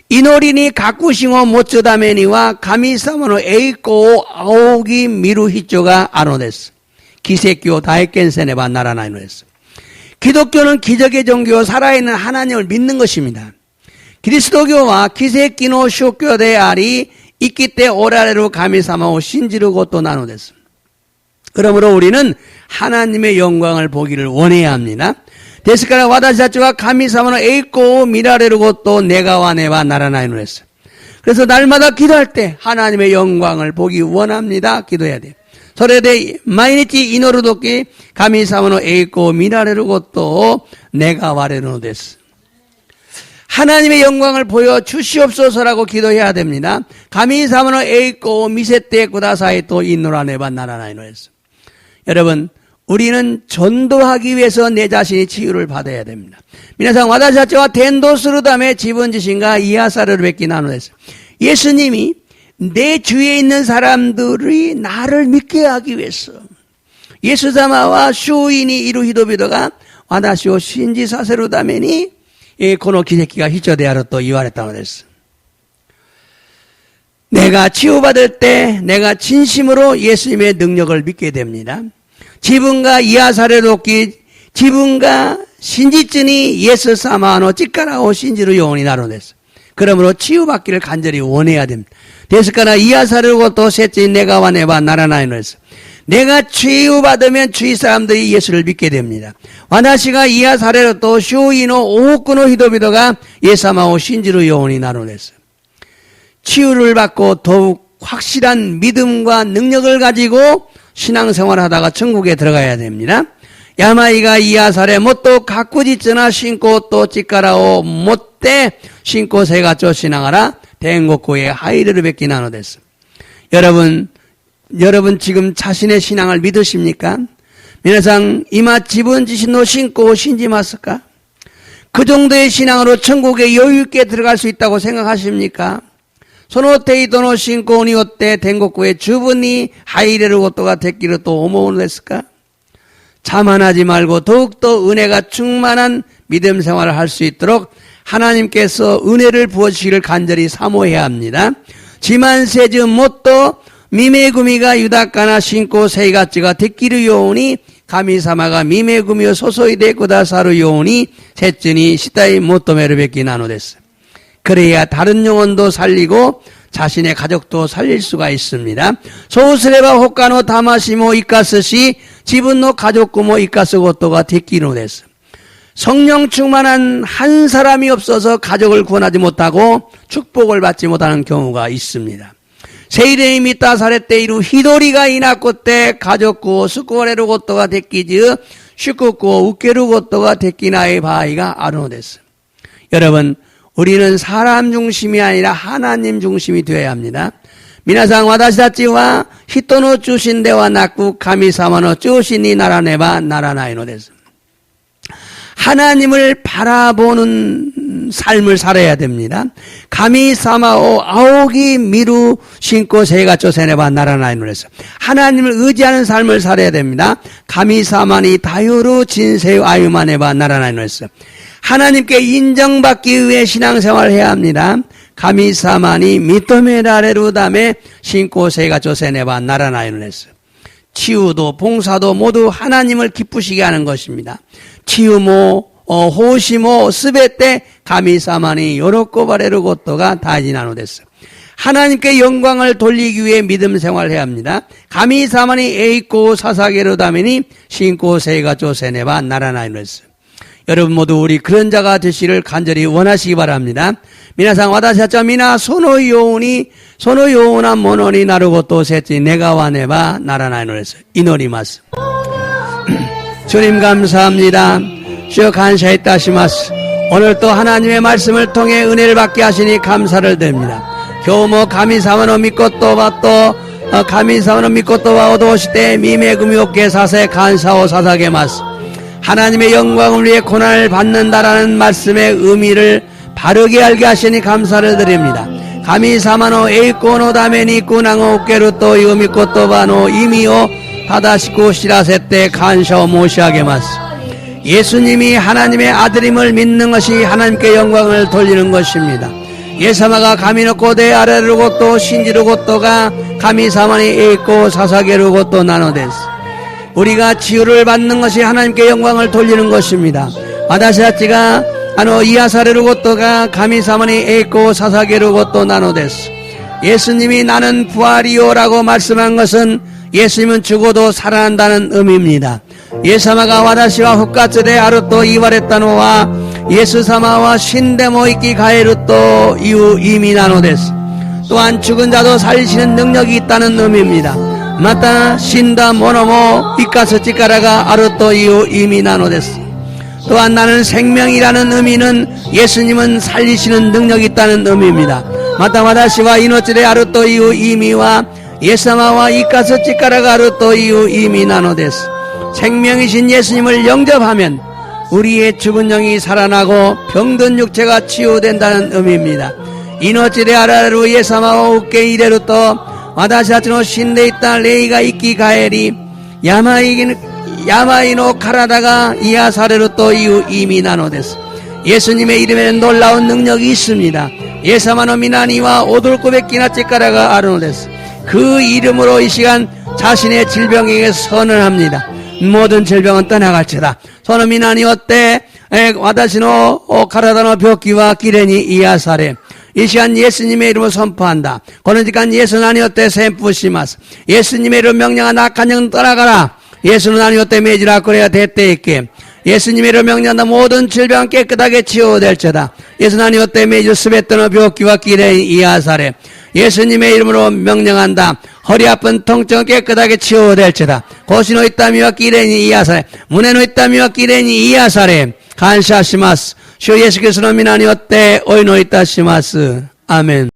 Speaker 1: 祈りに確信を持つためには神様の栄光を仰ぎ見る必要があるのです。奇跡を体験せねばならないのです。 기독교는 기적의 종교, 살아있는 하나님을 믿는 것입니다. 그리스도교와 기적의宗教であり生きておられる神様を信じることなのです。 그러므로 우리는 하나님의 영광을 보기를 원해야 합니다. ですから私たちは神様の栄光を見られることを願わねばならないのです。 그래서 날마다 기도할 때 하나님의 영광을 보기 원합니다. 기도해야 돼요. それで毎日祈るとき神様の栄光を見られることを願われるのです。 하나님의 영광을 보여주시옵소서라고 기도해야 됩니다. 神様の栄光を見せてくださいと祈らねばならないのです。 여러분 우리는 전도하기 위해서 내 자신이 치유를 받아야 됩니다. 皆さん私たちは伝道するため自分自身が癒されるべきなのです。 예수님이 내 주위에 있는 사람들이 나를 믿게 하기 위해서 イエス様は周囲にいる人々が私を信じさせるためにこの奇跡が必要であると言われたのです。 내가 치유받을 때 내가 진심으로 예수님의 능력을 믿게 됩니다. 自分が癒されるとき自分が真実にイエス様の力を信じるようになるのです。 그러므로 치유받기를 간절히 원해야 됩니다. ですから癒されることを切に願わねばならないのです。 내가 치유받으면 주위 사람들이 예수를 믿게 됩니다. 私が癒されると周囲の多くの人々がイエス様を信じるようになるのです。 치유를 받고 더욱 확실한 믿음과 능력을 가지고 신앙생활을 하다가 천국에 들어가야 됩니다. 病が癒されもっと確実な信仰と力を持って信仰生活をしながら天国へ入れるべきなのです。 여러분 지금 자신의 신앙을 믿으십니까? 皆さん今自分自身の信仰を信じますか? 그 정도의 신앙으로 천국에 여유 있게 들어갈 수 있다고 생각하십니까? その程度の信仰によって天国へ十分に入れることができると思うのですか? 자만하지 말고 더욱더 은혜가 충만한 믿음 생활을 할 수 있도록 하나님께서 은혜를 부어주시기를 간절히 사모해야 합니다. 自慢せずもっと見恵みが豊かな信仰生活ができるように神様が見恵みを注いでくださるように切にしたい求めるべきなのです。 그래야 다른 영혼도 살리고 자신의 가족도 살릴 수가 있습니다. そうすれば他の魂も生かすし自分の家族も生かすことができるのです。 성령 충만한 한 사람이 없어서 가족을 구원하지 못하고 축복을 받지 못하는 경우가 있습니다. 聖霊に満たされている一人がいなくて家族を救われることができず祝福を受けることができない場合があるのです。 여러분 우리는 사람 중심이 아니라 하나님 중심이 되어야 합니다. 皆さん私たちは人の中心ではなく神様の中心にならねばならないのです。 하나님을 바라보는 삶을 살아야 됩니다. 가미 사마오 아오기 미루 신고 세가 쪼세네바 나라나이노 했어. 하나님을 의지하는 삶을 살아야 됩니다. 가미 사마니 다요루 진세유 아유마네바 나라나이노 했어. 하나님께 인정받기 위해 신앙생활을 해야 합니다. 가미 사마니 미토메라레루담에 신고 세가 쪼세네바 나라나이노 했어. 치유도 봉사도 모두 하나님을 기쁘시게 하는 것입니다. 치유모 호시모 스베때 가미사마니 요로꼬바레르 고토가 다지나노 됐어. 하나님께 영광을 돌리기 위해 믿음 생활을 해야 합니다. 가미사마니 에이코 사사게로 다메니 신고 세가 조세네바 나라나이노 했어. 여러분 모두 우리 그런 자가 되시를 간절히 원하시기 바랍니다. 미나상 와다샤자 미나 소노요우니 소노요우나 모노니 나루고또 세치 내가 와네바 나라나이노 했어. 이노리마스. 주님 감사합니다. 주여 간샤했다시마스. 오늘 또 하나님의 말씀을 통해 은혜를 받게 하시니 감사를 드립니다. 교모 가미사마노 미코토바 또 가미사마노 미코토바 오도시대 미메구미오케 사세 간사오 사사게마스. 하나님의 영광을 위해 고난을 받는다라는 말씀의 의미를 바르게 알게 하시니 감사를 드립니다. 가미사마노 에이코노 다메니 꾸낭오 깨루또 이오미코토바노 이미오 다다시코 시라세때 간샤오 모시하게마스. 예수님이 하나님의 아들임을 믿는 것이 하나님께 영광을 돌리는 것입니다. 예사마가 가미노코데 아레르고또 신지르고또가 가미사마니 에이코 사사게르고또 나노데스. 우리가 치유를 받는 것이 하나님께 영광을 돌리는 것입니다. 와다시아치가 이아사레르고또가 가미사마니 에이코 사사게르고또 나노데스. 예수님이 나는 부활이요라고 말씀한 것은 예수님은 죽어도 살아난다는 의미입니다. 예사마가 와다시와 훅가츠데 아루또 이와레타노와 예수사마와 신데모 이끼 가에루또 이후 이미 나노데스. 또한 죽은 자도 살리시는 능력이 있다는 의미입니다. 마타 신다 모노모 이카스 찌까라가 아루또 이후 이미 나노데스. 또한 나는 생명이라는 의미는 예수님은 살리시는 능력이 있다는 의미입니다. 마타 와다시와 이노츠데 아루또 이후 이미와 예사마와 이카스 찌까라가 아루또 이후 이미 나노데스. 생명이신 예수님을 영접하면 우리의 죽은 영이 살아나고 병든 육체가 치유된다는 의미입니다. 이노치레 아라루 예사마와 우케 이레루또 와다시아츠노 신데이타 레이가 이끼 가에리 야마이노 카라다가 이아사레루또 이후 이미 나노데스. 예수님의 이름에는 놀라운 능력이 있습니다. 예사마노 미나니와 오돌코베키나 찌까라가 아르노데스. 그 이름으로 이 시간 자신의 질병에게 선언합니다. 모든 질병은 떠나갈지다. 소노미나니 어때? 와다시노 카라다노 벽기와 기레니 이아사레. 이 시간 예수님의 이름을 선포한다. 고는지간 예수는 아니었대 샘푸시마스. 예수님의 이름 명령한 악한 영 떠나가라. 예수는 아니었대 매지라 그래야 대때있게. 예수님의 이름 명령한다. 모든 질병 깨끗하게 치유될지다. 예수는 아니었대 매주 스베뜨노 벽기와 기레니 이아사레. 예수님의 이름으로 명령한다. 허리 아픈 통증 깨끗하게 치유될지다. 고시노 있다미와 기레니 이아사레. 문에노 있다미와 기레니 이아사레. 간샤시마스. 주 예수 그리스도의 미나니 어때 오이노 있다시마스. 아멘.